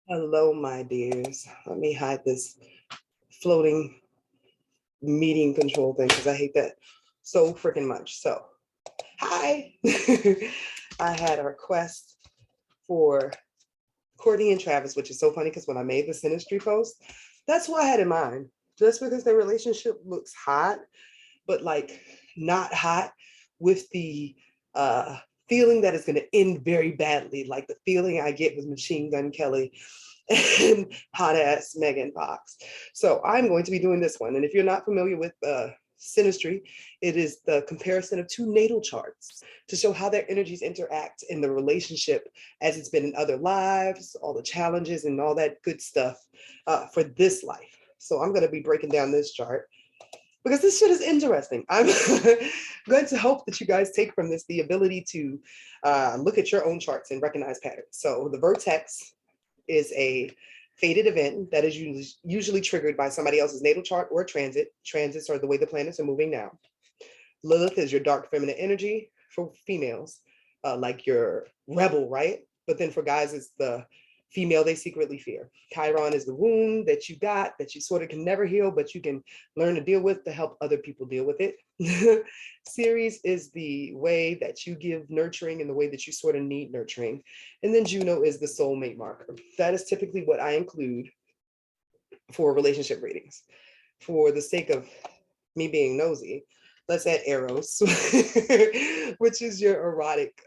Hello, my dears. Let me hide this floating meeting control thing because I hate that so freaking much. So, hi. I had a request for Kourtney and Travis, which is so funny because when I made the synastry post, that's what I had in mind. Just because their relationship looks hot, but like not hot with the uh feeling that it's going to end very badly, like the feeling I get with Machine Gun Kelly and hot ass Megan Fox. So I'm going to be doing this one. And if you're not familiar with synastry, it is the comparison of two natal charts to show how their energies interact in the relationship as it's been in other lives, all the challenges and all that good stuff for this life. So I'm going to be breaking down this chart because this shit is interesting. I'm going to hope that you guys take from this the ability to look at your own charts and recognize patterns. So the vertex is a fated event that is usually triggered by somebody else's natal chart or transit. Transits are the way the planets are moving now. Lilith is your dark feminine energy for females, like your rebel, right? But then for guys, it's the female they secretly fear. Chiron is the wound that you got that you sort of can never heal, but you can learn to deal with to help other people deal with it. Ceres is the way that you give nurturing and the way that you sort of need nurturing. And then Juno is the soulmate marker. That is typically what I include for relationship readings. For the sake of me being nosy, let's add Eros, which is your erotic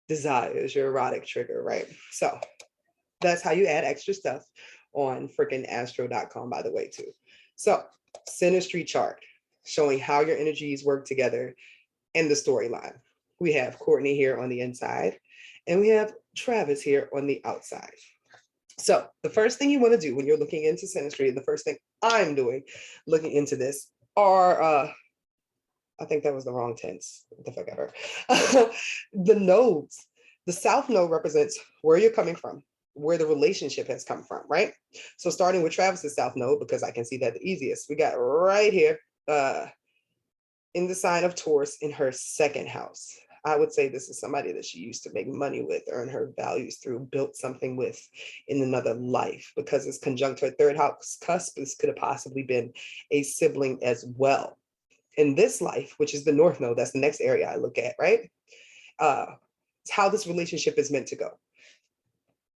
desires, your erotic trigger, right? So that's how you add extra stuff on freaking astro.com, by the way, too. So, synastry chart showing how your energies work together in the storyline. We have Kourtney here on the inside, and we have Travis here on the outside. So, the first thing you want to do when you're looking into synastry, the first thing I'm doing looking into this are I think that was the wrong tense. What the fuck ever. The nodes. The south node represents where you're coming from, where the relationship has come from, right? So starting with Travis's south node, because I can see that the easiest, we got right here in the sign of Taurus in her second house. I would say this is somebody that she used to make money with, earn her values through, built something with in another life, because it's conjunct her third house cusp. This could have possibly been a sibling as well. In this life, which is the north node, that's the next area I look at, right? It's how this relationship is meant to go.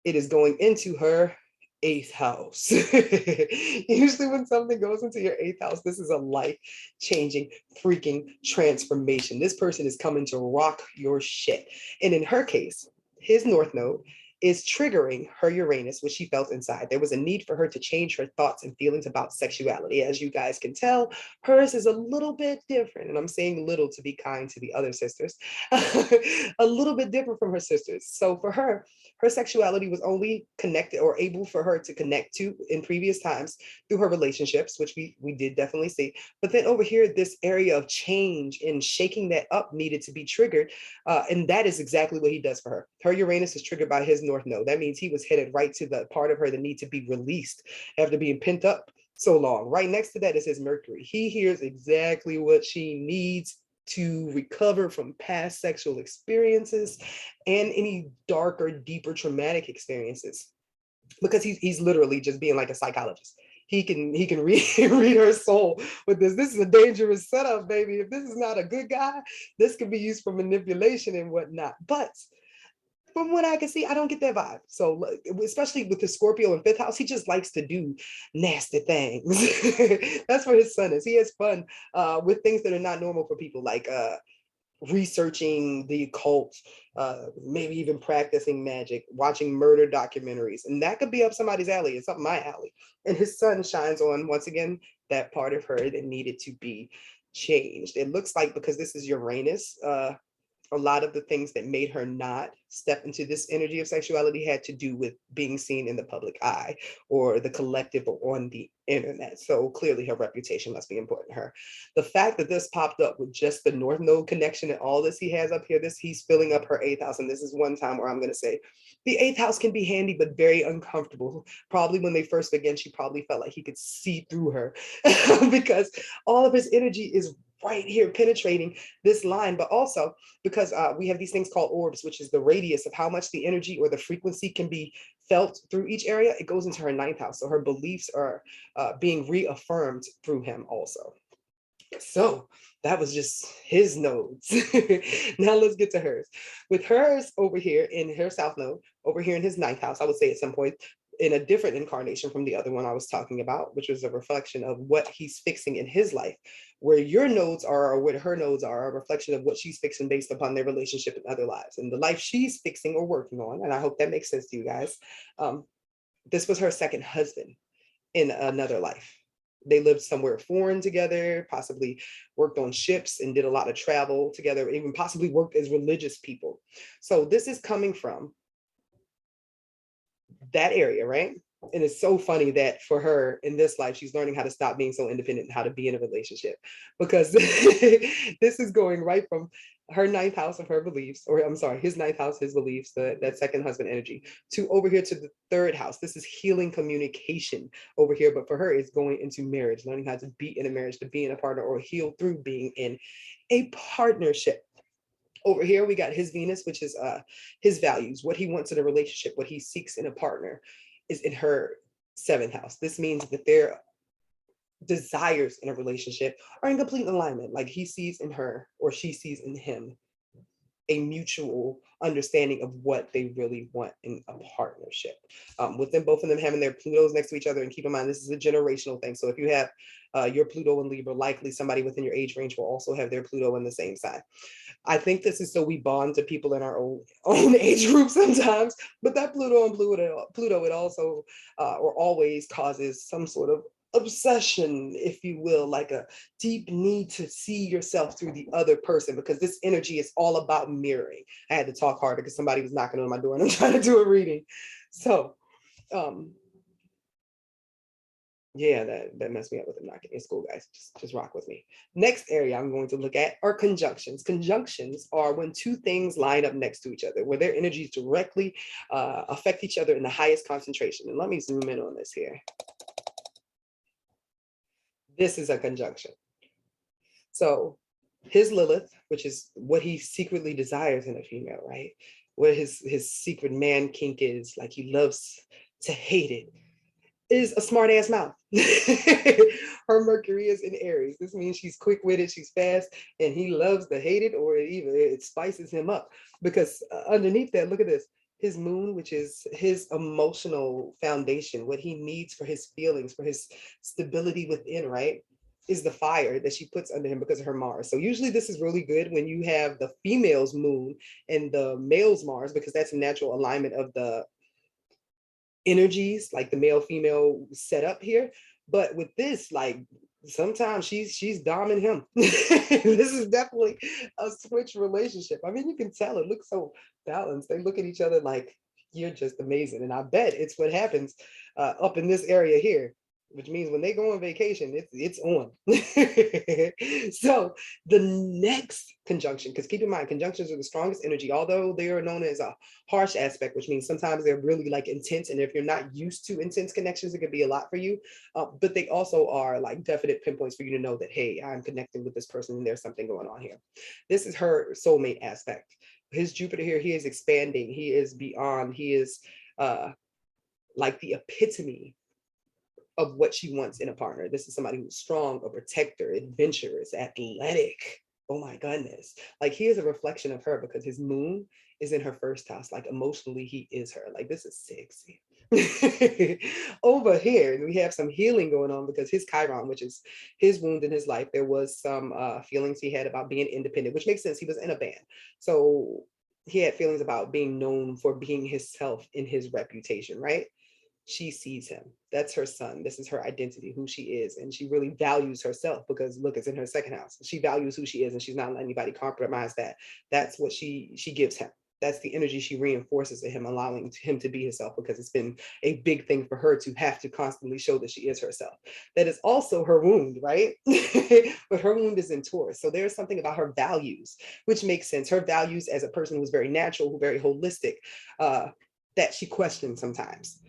It is going into her eighth house. Usually when something goes into your eighth house, this is a life-changing freaking transformation. This person is coming to rock your shit. And in her case, his north node is triggering her Uranus, which she felt inside. There was a need for her to change her thoughts and feelings about sexuality. As you guys can tell, hers is a little bit different. And I'm saying little to be kind to the other sisters, a little bit different from her sisters. So for her, her sexuality was only connected or able for her to connect to in previous times through her relationships, which we did definitely see. But then over here, this area of change and shaking that up needed to be triggered. And that is exactly what he does for her. Her Uranus is triggered by his north node. That means he was headed right to the part of her that need to be released after being pent up so long. Right next to that is his Mercury. He hears exactly what she needs to recover from past sexual experiences and any darker, deeper traumatic experiences, because he's literally just being like a psychologist. He can read read her soul with this. This is a dangerous setup, baby. If this is not a good guy, this could be used for manipulation and whatnot. But from what I can see, I don't get that vibe. So, especially with the Scorpio in fifth house, he just likes to do nasty things. That's where his sun is. He has fun with things that are not normal for people, like researching the occult, maybe even practicing magic, watching murder documentaries. And that could be up somebody's alley. It's up my alley. And his sun shines on, once again, that part of her that needed to be changed. It looks like, because this is Uranus, a lot of the things that made her not step into this energy of sexuality had to do with being seen in the public eye or the collective or on the internet. So clearly her reputation must be important to her. The fact that this popped up with just the North Node connection and all this he has up here, this he's filling up her eighth house. And this is one time where I'm going to say the eighth house can be handy, but very uncomfortable. Probably when they first began, she probably felt like he could see through her because all of his energy is right here penetrating this line, but also because we have these things called orbs, which is the radius of how much the energy or the frequency can be felt through each area. It goes into her ninth house. So her beliefs are being reaffirmed through him also. So that was just his nodes. Now let's get to hers. With hers over here in her south node, over here in his ninth house, I would say at some point in a different incarnation from the other one I was talking about, which was a reflection of what he's fixing in his life, where your nodes are or what her nodes are a reflection of what she's fixing based upon their relationship in other lives and the life she's fixing or working on. And I hope that makes sense to you guys. This was her second husband in another life. They lived somewhere foreign together, possibly worked on ships and did a lot of travel together, even possibly worked as religious people. So this is coming from that area, right? And it's so funny that for her in this life, she's learning how to stop being so independent and how to be in a relationship, because this is going right from her ninth house of her beliefs, or I'm sorry, his ninth house, his beliefs, that second husband energy, to over here to the third house. This is healing communication over here. But for her, it's going into marriage, learning how to be in a marriage, to be in a partner, or heal through being in a partnership. Over here, we got his Venus, which is his values, what he wants in a relationship, what he seeks in a partner is in her seventh house. This means that their desires in a relationship are in complete alignment. Like he sees in her or she sees in him a mutual understanding of what they really want in a partnership. With them, both of them having their Plutos next to each other, and keep in mind, this is a generational thing. So if you have your Pluto in Libra, likely somebody within your age range will also have their Pluto in the same sign. I think this is so we bond to people in our own age group sometimes, but that Pluto and Pluto, it also or always causes some sort of obsession, if you will, like a deep need to see yourself through the other person, because this energy is all about mirroring. I had to talk harder because somebody was knocking on my door and I'm trying to do a reading. So yeah, that messed me up with the knocking. It's cool, guys. Just rock with me. Next area I'm going to look at are conjunctions. Conjunctions are when two things line up next to each other, where their energies directly affect each other in the highest concentration. And let me zoom in on this here. This is a conjunction. So his Lilith, which is what he secretly desires in a female, right? Where his secret man kink is, like he loves to hate it, is a smart ass mouth. Her Mercury is in Aries. This means she's quick-witted, she's fast, and he loves to hate it, or it spices him up. Because underneath that, look at this. His moon, which is his emotional foundation, what he needs for his feelings, for his stability within, right, is the fire that she puts under him because of her Mars. So usually this is really good when you have the female's moon and the male's Mars, because that's a natural alignment of the energies, like the male female setup here. But with this, like sometimes she's doming him. This is definitely a switch relationship. I mean, you can tell it looks so balanced. They look at each other like, you're just amazing. And I bet it's what happens up in this area here, which means when they go on vacation, it's on. So the next conjunction, because keep in mind, conjunctions are the strongest energy, although they are known as a harsh aspect, which means sometimes they're really like intense. And if you're not used to intense connections, it could be a lot for you. But they also are like definite pinpoints for you to know that, hey, I'm connecting with this person and there's something going on here. This is her soulmate aspect. His Jupiter here, he is expanding. He is beyond. He is like the epitome of what she wants in a partner. This is somebody who's strong, a protector, adventurous, athletic. Oh my goodness. Like he is a reflection of her because his moon is in her first house. Like emotionally, he is her. Like this is sexy. Over here, we have some healing going on because his Chiron, which is his wound in his life, there was some feelings he had about being independent, which makes sense. He was in a band. So he had feelings about being known for being himself in his reputation, right? She sees him. That's her sun. This is her identity, who she is. And she really values herself because look, it's in her second house. She values who she is and she's not letting anybody compromise that. That's what she gives him. That's the energy she reinforces to him, allowing him to be himself, because it's been a big thing for her to have to constantly show that she is herself. That is also her wound, right? But her wound is in Taurus. So there's something about her values, which makes sense. Her values as a person who's very natural, who very holistic, that she questions sometimes.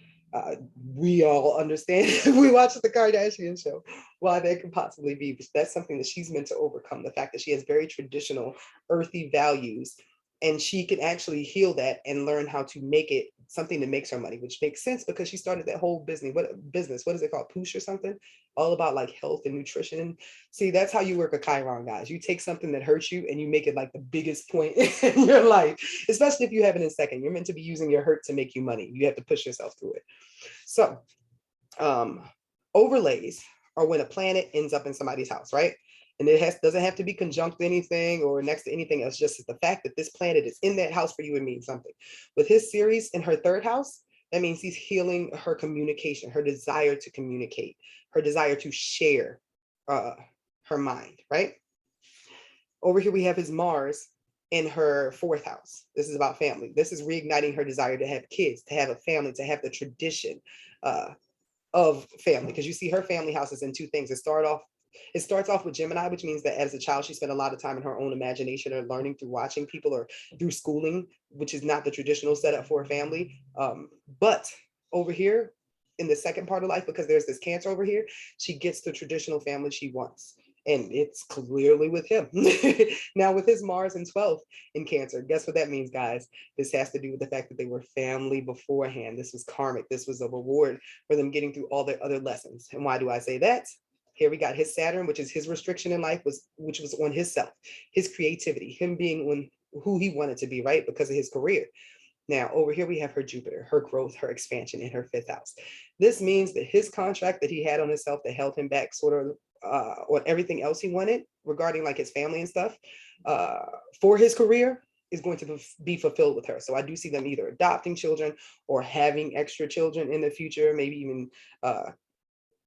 We all understand if we watch the Kardashian show why that could possibly be. But that's something that she's meant to overcome. The fact that she has very traditional, earthy values, and she can actually heal that and learn how to make it something that makes her money, which makes sense because she started that whole business. What is it called? Poosh or something? All about like health and nutrition. See, that's how you work a Chiron, guys. You take something that hurts you and you make it like the biggest point in your life, especially if you have it in second. You're meant to be using your hurt to make you money. You have to push yourself through it. So overlays are when a planet ends up in somebody's house, right? And it doesn't have to be conjunct anything or next to anything else. Just the fact that this planet is in that house for you, it means something. With his series in her third house, that means he's healing her communication, her desire to communicate, her desire to share her mind, right? Over here, we have his Mars in her fourth house. This is about family. This is reigniting her desire to have kids, to have a family, to have the tradition of family. Because you see her family house is in two things. It starts off with Gemini, which means that as a child, she spent a lot of time in her own imagination or learning through watching people or through schooling, which is not the traditional setup for a family. But over here in the second part of life, because there's this Cancer over here, she gets the traditional family she wants. And it's clearly with him. Now with his Mars in 12th in Cancer, guess what that means, guys? This has to do with the fact that they were family beforehand. This was karmic. This was a reward for them getting through all their other lessons. And why do I say that? Here we got his Saturn, which is his restriction in life, which was on his self, his creativity, him being who he wanted to be, right? Because of his career. Now, over here, we have her Jupiter, her growth, her expansion in her fifth house. This means that his contract that he had on himself that held him back sort of on everything else he wanted regarding like his family and stuff for his career is going to be fulfilled with her. So I do see them either adopting children or having extra children in the future, maybe even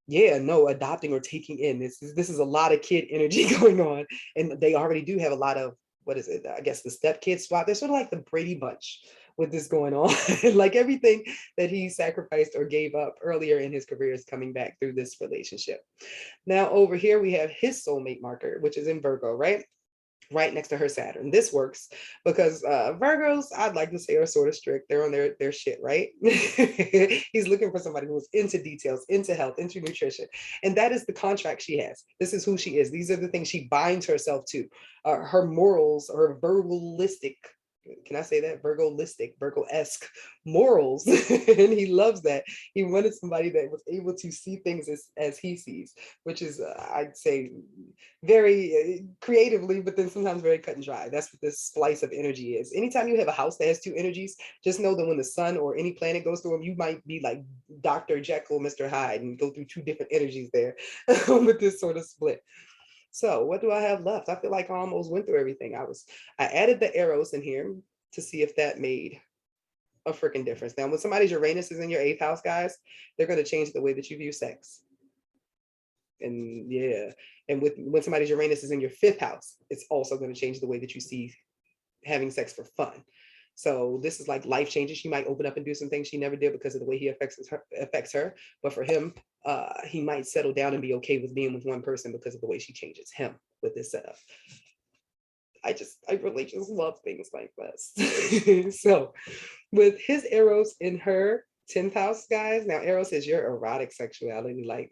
adopting or taking in. This is a lot of kid energy going on, and they already do have a lot of, what is it? I guess the step kid swap. They're sort of like the Brady Bunch with this going on. Like everything that he sacrificed or gave up earlier in his career is coming back through this relationship. Now over here we have his soulmate marker, which is in Virgo, right? Right next to her Saturn. This works because Virgos, I'd like to say, are sort of strict. They're on their shit, right? He's looking for somebody who's into details, into health, into nutrition. And that is the contract she has. This is who she is. These are the things she binds herself to. Her morals, her Virgoistic, can I say that? Virgo-esque morals. And he loves that. He wanted somebody that was able to see things as he sees, which is, I'd say, very creatively, but then sometimes very cut and dry. That's what this splice of energy is. Anytime you have a house that has two energies, just know that when the sun or any planet goes through them, you might be like Dr. Jekyll, Mr. Hyde, and go through two different energies there with this sort of split. So what do I have left? I feel like I almost went through everything. I added the arrows in here to see if that made a freaking difference. Now, when somebody's Uranus is in your eighth house, guys, they're going to change the way that you view sex. And yeah, and when somebody's Uranus is in your fifth house, it's also going to change the way that you see having sex for fun. So this is like life changes. She might open up and do some things she never did because of the way he affects her. But for him, he might settle down and be okay with being with one person because of the way she changes him with this setup. I really just love things like this. So with his Eros in her 10th house, guys, now Eros is your erotic sexuality, like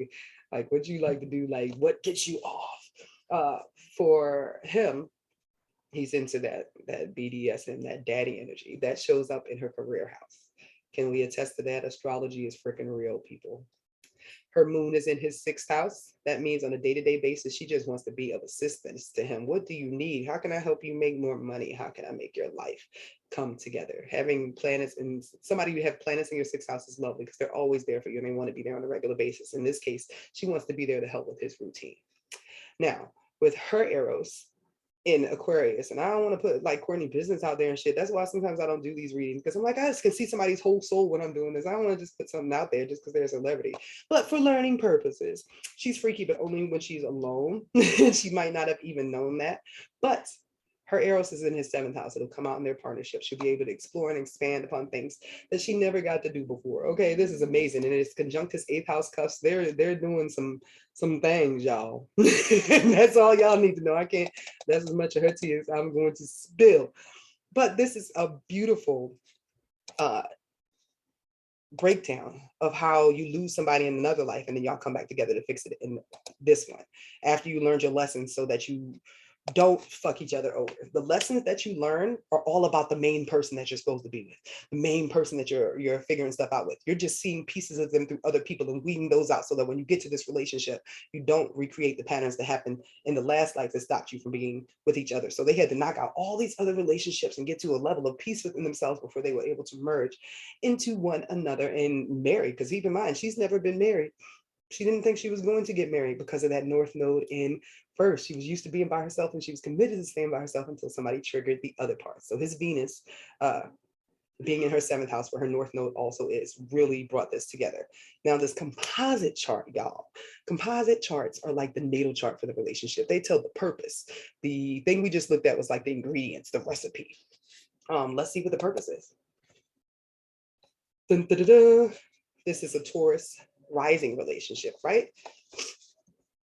what you like to do, like what gets you off. For him, he's into that BDSM, that daddy energy that shows up in her career house. Can we attest to that? Astrology is freaking real, people. Her moon is in his sixth house. That means on a day-to-day basis, she just wants to be of assistance to him. What do you need? How can I help you make more money? How can I make your life come together? Having planets and somebody who have planets in your sixth house is lovely because they're always there for you and they want to be there on a regular basis. In this case, she wants to be there to help with his routine. Now, with her Eros in Aquarius, and I don't want to put like Kourtney business out there and shit. That's why sometimes I don't do these readings, because I'm like, I just can see somebody's whole soul when I'm doing this. I don't want to just put something out there just because they're a celebrity. But for learning purposes, she's freaky, but only when she's alone. She might not have even known that. But her Eros is in his seventh house. It'll come out in their partnership. She'll be able to explore and expand upon things that she never got to do before. Okay, this is amazing. And it's conjunct his eighth house cuffs. They're doing some things, y'all. And that's all y'all need to know. I can't, that's as much of her tea as I'm going to spill. But this is a beautiful breakdown of how you lose somebody in another life and then y'all come back together to fix it in this one after you learned your lessons so that you don't fuck each other over. The lessons that you learn are all about the main person that you're supposed to be with, the main person that you're figuring stuff out with. You're just seeing pieces of them through other people and weeding those out so that when you get to this relationship, you don't recreate the patterns that happened in the last life that stopped you from being with each other. So they had to knock out all these other relationships and get to a level of peace within themselves before they were able to merge into one another and marry. Because keep in mind, she's never been married. She didn't think she was going to get married because of that North Node in first. She was used to being by herself and she was committed to staying by herself until somebody triggered the other part. So his Venus, being in her 7th house where her North Node also is, really brought this together. Now this composite chart, y'all, composite charts are like the natal chart for the relationship. They tell the purpose. The thing we just looked at was like the ingredients, the recipe. Let's see what the purpose is. Dun, dun, dun, dun. This is a Taurus rising relationship, right?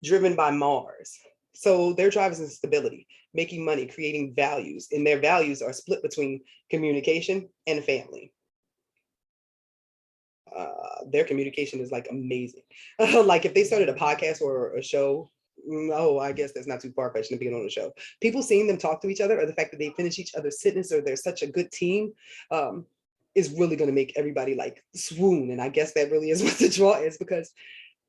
Driven by Mars. So their drive is in stability, making money, creating values, and their values are split between communication and family. Their communication is like amazing. Like if they started a podcast or a show, no, I guess that's not too far-fetched to be on the show. People seeing them talk to each other, or the fact that they finish each other's sentence, or they're such a good team, is really going to make everybody like swoon. And I guess that really is what the draw is, because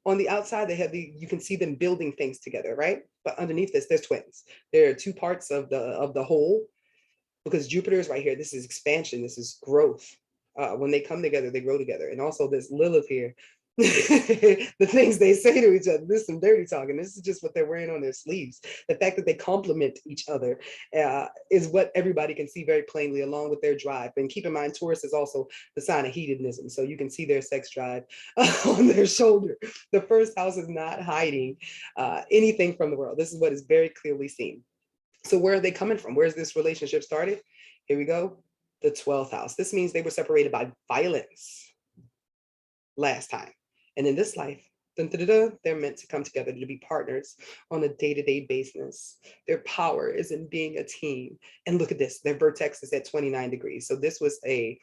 on the outside they have you can see them building things together, right? But underneath this, they're twins. There are two parts of the whole, because Jupiter is right here. This is expansion. This is growth. When they come together, they grow together. And also this Lilith here, the things they say to each other, this is some dirty talking. This is just what they're wearing on their sleeves. The fact that they complement each other is what everybody can see very plainly, along with their drive. And keep in mind, Taurus is also the sign of hedonism. So you can see their sex drive on their shoulder. The first house is not hiding anything from the world. This is what is very clearly seen. So where are they coming from? Where's this relationship started? Here we go. The 12th house. This means they were separated by violence last time. And in this life, they're meant to come together to be partners on a day-to-day basis. Their power is in being a team. And look at this, their vertex is at 29 degrees. So this was a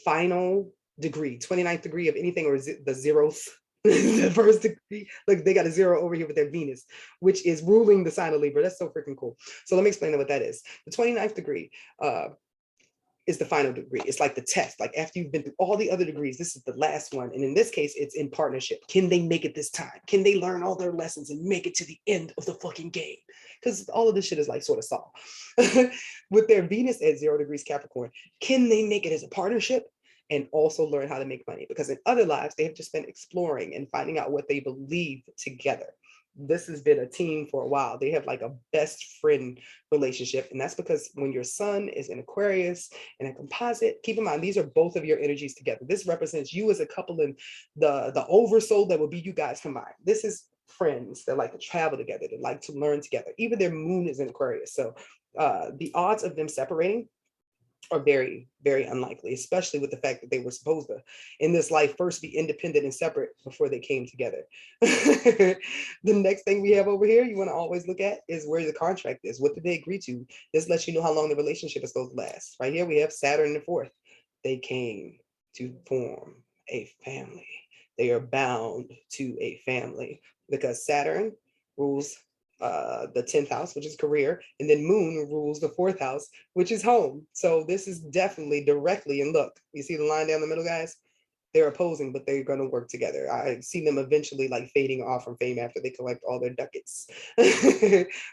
final degree, 29th degree of anything, or the zeroth, the first degree. Look, they got a 0 over here with their Venus, which is ruling the sign of Libra. That's so freaking cool. So let me explain what that is. The 29th degree is the final degree. It's like the test. Like after you've been through all the other degrees, this is the last one. And in this case, it's in partnership. Can they make it this time? Can they learn all their lessons and make it to the end of the fucking game? Because all of this shit is like sort of solved. With their Venus at 0 degrees Capricorn, can they make it as a partnership and also learn how to make money? Because in other lives, they have just been exploring and finding out what they believe together. This has been a team for a while. They have like a best friend relationship. And that's because when your sun is in Aquarius and a composite, keep in mind, these are both of your energies together. This represents you as a couple and the oversoul that will be you guys combined. This is friends that like to travel together, that like to learn together. Even their moon is in Aquarius. So the odds of them separating are very, very unlikely, especially with the fact that they were supposed to, in this life, first be independent and separate before they came together. The next thing we have over here, you want to always look at is where the contract is. What did they agree to? This lets you know how long the relationship is supposed to last. Right here, we have Saturn in the 4th. They came to form a family. They are bound to a family because Saturn rules the 10th house, which is career, and then Moon rules the 4th house, which is home. So this is definitely directly, and look, you see the line down the middle, guys? They're opposing, but they're going to work together. I see them eventually like fading off from fame after they collect all their ducats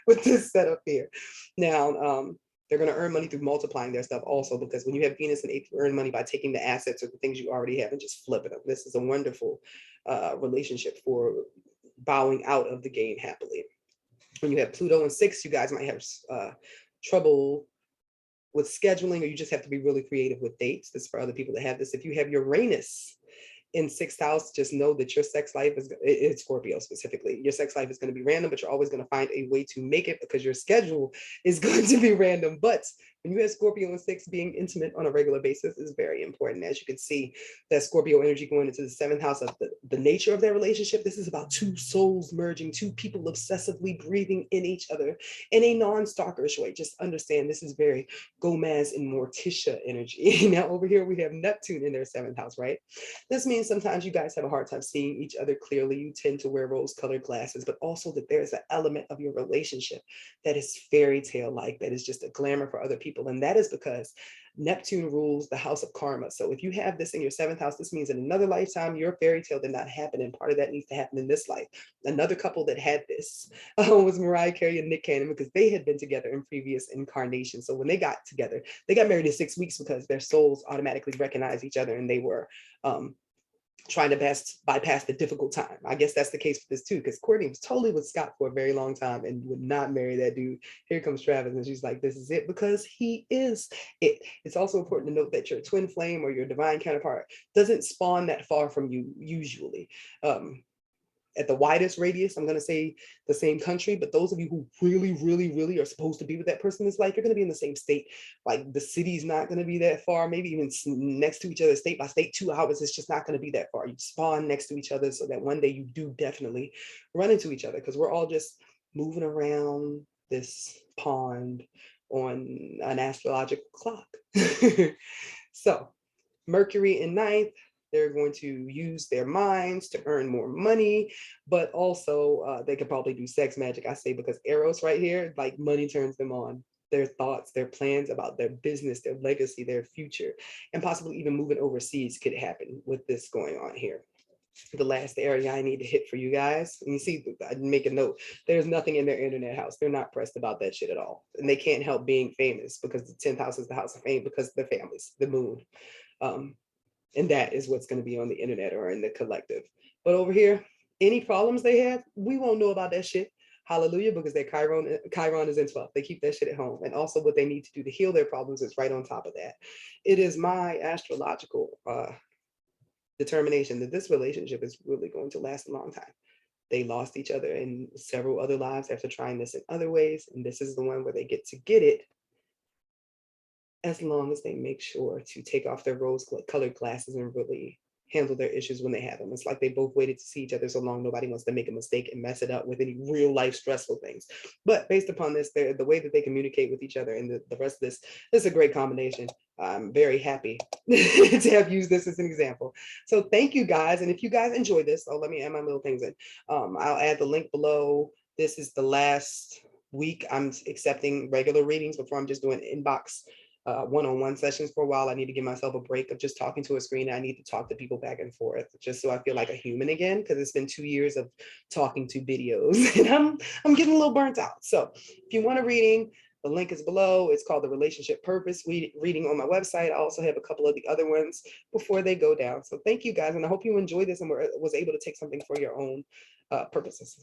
with this setup here. Now, they're going to earn money through multiplying their stuff also, because when you have Venus and 8th, you earn money by taking the assets or the things you already have and just flipping them. This is a wonderful relationship for bowing out of the game happily. When you have Pluto in 6, you guys might have trouble with scheduling, or you just have to be really creative with dates. This is for other people that have this. If you have Uranus in 6th house, just know that your sex life is, it's Scorpio specifically, your sex life is going to be random, but you're always going to find a way to make it because your schedule is going to be random. But When you have Scorpio and 6, being intimate on a regular basis is very important. As you can see, that Scorpio energy going into the 7th house of the nature of their relationship. This is about two souls merging, two people obsessively breathing in each other in a non-stalkerish way. Just understand this is very Gomez and Morticia energy. Now over here we have Neptune in their 7th house, right? This means sometimes you guys have a hard time seeing each other clearly. You tend to wear rose-colored glasses, but also that there's an element of your relationship that is fairy tale like, that is just a glamour for other people. And that is because Neptune rules the house of karma. So if you have this in your 7th house, this means in another lifetime, your fairy tale did not happen. And part of that needs to happen in this life. Another couple that had this was Mariah Carey and Nick Cannon, because they had been together in previous incarnations. So when they got together, they got married in 6 weeks because their souls automatically recognized each other, and they were trying to bypass the difficult time. I guess that's the case for this too, because Kourtney was totally with Scott for a very long time and would not marry that dude. Here comes Travis, and she's like, this is it, because he is it. It's also important to note that your twin flame or your divine counterpart doesn't spawn that far from you usually. At the widest radius, I'm going to say the same country, but those of you who really, really, really are supposed to be with that person in this life, you're going to be in the same state. Like the city's not going to be that far, maybe even next to each other, state by state, 2 hours. It's just not going to be that far. You spawn next to each other so that one day you do definitely run into each other, because we're all just moving around this pond on an astrological clock. So Mercury in 9th, they're going to use their minds to earn more money, but also they could probably do sex magic, I say, because Eros right here, like money turns them on. Their thoughts, their plans about their business, their legacy, their future, and possibly even moving overseas could happen with this going on here. The last area I need to hit for you guys, and you see, I make a note, there's nothing in their internet house. They're not pressed about that shit at all. And they can't help being famous, because the 10th house is the house of fame, because of their families, the moon. And that is what's going to be on the internet or in the collective. But over here, any problems they have, we won't know about that shit. Hallelujah, because their Chiron is in 12th. They keep that shit at home. And also what they need to do to heal their problems is right on top of that. It is my astrological determination that this relationship is really going to last a long time. They lost each other in several other lives after trying this in other ways. And this is the one where they get to get it, as long as they make sure to take off their rose-colored glasses and really handle their issues when they have them. It's like they both waited to see each other so long, nobody wants to make a mistake and mess it up with any real life stressful things. But based upon this, the way that they communicate with each other and the rest of this is a great combination. I'm very happy to have used this as an example. So thank you guys. And if you guys enjoy this, let me add my little things in. I'll add the link below. This is the last week I'm accepting regular readings before I'm just doing inbox one-on-one sessions for a while. I need to give myself a break of just talking to a screen. I need to talk to people back and forth, just so I feel like a human again, because it's been 2 years of talking to videos and I'm getting a little burnt out. So if you want a reading, the link is below. It's called the Relationship Purpose reading on my website. I also have a couple of the other ones before they go down. So thank you guys, and I hope you enjoyed this and was able to take something for your own purposes.